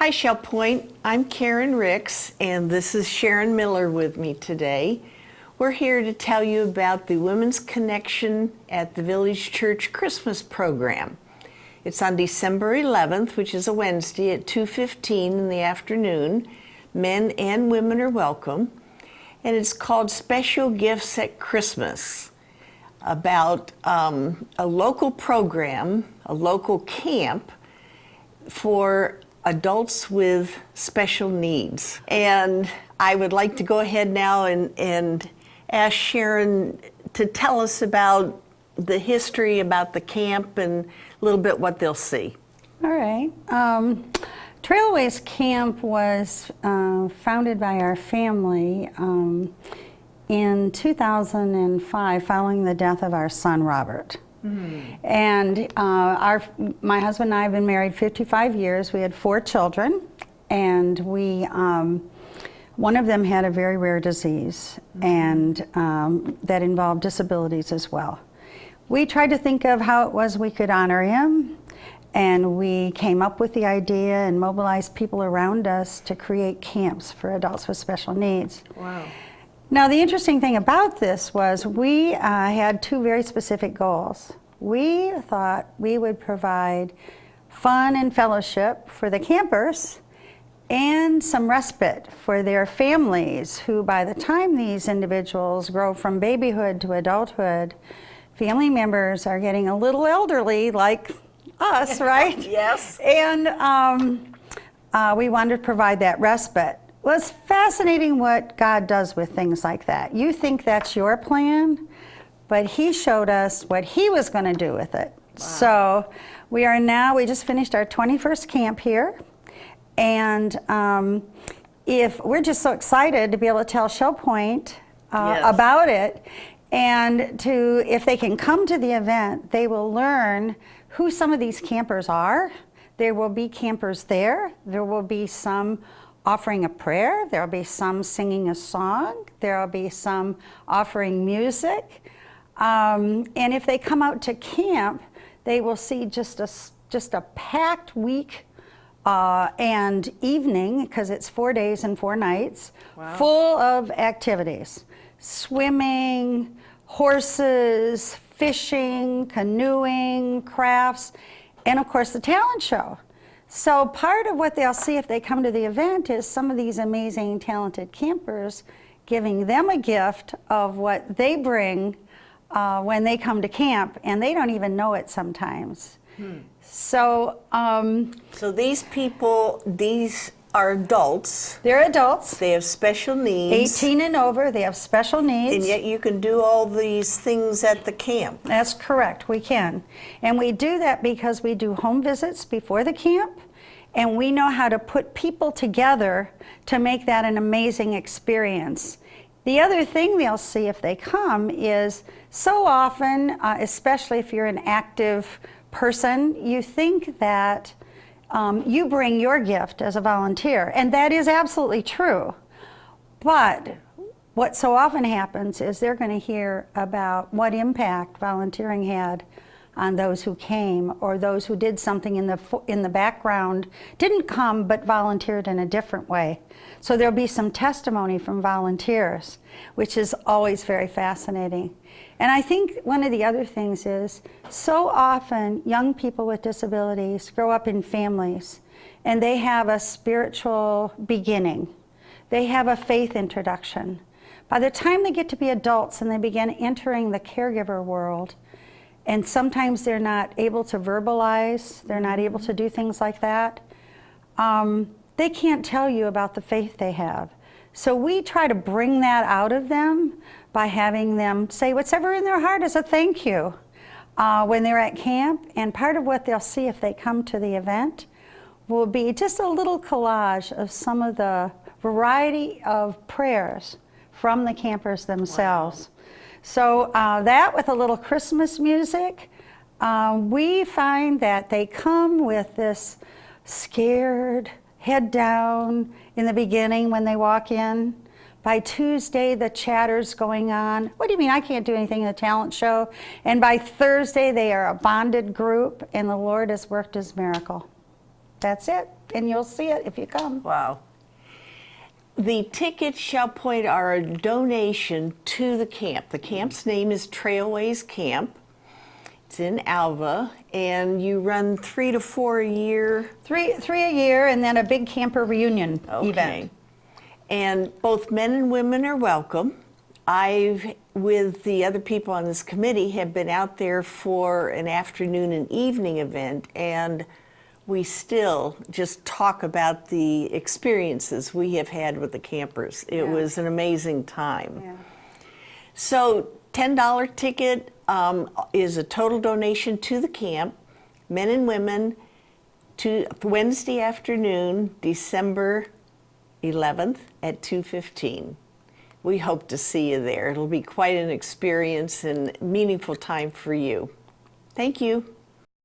Hi, Shell Point. I'm Karen Ricks, and this is Sharon Miller with me today. We're here to tell you about the Women's Connection at the Village Church Christmas program. It's on December 11th, which is a Wednesday at 2:15 in the afternoon. Men and women are welcome. And it's called Special Gifts at Christmas, about a local program, a local camp for adults with special needs. And I would like to go ahead now and ask Sharon to tell us about the history about the camp and a little bit what they'll see. All right. Trailways Camp was founded by our family in 2005 following the death of our son, Robert. And my husband and I have been married 55 years. We had 4 children, and one of them had a very rare disease, and that involved disabilities as well. We tried to think of how it was we could honor him, and we came up with the idea and mobilized people around us to create camps for adults with special needs. Wow. Now, the interesting thing about this was we had 2 very specific goals. We thought we would provide fun and fellowship for the campers and some respite for their families who, by the time these individuals grow from babyhood to adulthood, family members are getting a little elderly like us, right? Yes. And we wanted to provide that respite. Well, it's fascinating what God does with things like that. You think that's your plan, but He showed us what He was going to do with it. Wow. So we just finished our 21st camp here, and if we're just so excited to be able to tell Shell Point about it, and if they can come to the event, they will learn who some of these campers are. There will be campers there. There will be some offering a prayer. There will be some singing a song. There will be some offering music. And if they come out to camp, they will see just a packed week and evening, because it's 4 days and 4 nights, full of activities. Swimming, horses, fishing, canoeing, crafts, and of course the talent show. So part of what they'll see if they come to the event is some of these amazing, talented campers giving them a gift of what they bring when they come to camp, and they don't even know it sometimes. So these people, these are adults. They're adults. They have special needs. 18 and over, they have special needs. And yet you can do all these things at the camp. That's correct, we can. And we do that because we do home visits before the camp, and we know how to put people together to make that an amazing experience. The other thing they'll see if they come is so often, especially if you're an active person, you think that you bring your gift as a volunteer, and that is absolutely true. But what so often happens is they're going to hear about what impact volunteering had on those who came, or those who did something in the background, didn't come but volunteered in a different way. So there'll be some testimony from volunteers, which is always very fascinating. And I think one of the other things is, so often young people with disabilities grow up in families, and they have a spiritual beginning. They have a faith introduction. By the time they get to be adults and they begin entering the caregiver world, and sometimes they're not able to verbalize, they're not able to do things like that, they can't tell you about the faith they have. So we try to bring that out of them by having them say whatever in their heart as a thank you when they're at camp. And part of what they'll see if they come to the event will be just a little collage of some of the variety of prayers from the campers themselves. Wow. So that, with a little Christmas music, we find that they come with this scared, head down in the beginning when they walk in. By Tuesday, the chatter's going on. What do you mean I can't do anything in the talent show? And by Thursday, they are a bonded group, and the Lord has worked His miracle. That's it. and you'll see it if you come. Wow. The tickets shall point are a donation to the camp. The camp's name is Trailways Camp. It's in Alva, and you run 3 to 4 a year. Three a year, and then a big camper reunion event. And both men and women are welcome. I, with the other people on this committee, have been out there for an afternoon and evening event, and we still just talk about the experiences we have had with the campers. It was an amazing time. Yeah. So $10 ticket is a total donation to the camp, men and women, to Wednesday afternoon, December 11th at 2:15. We hope to see you there. It'll be quite an experience and meaningful time for you. Thank you.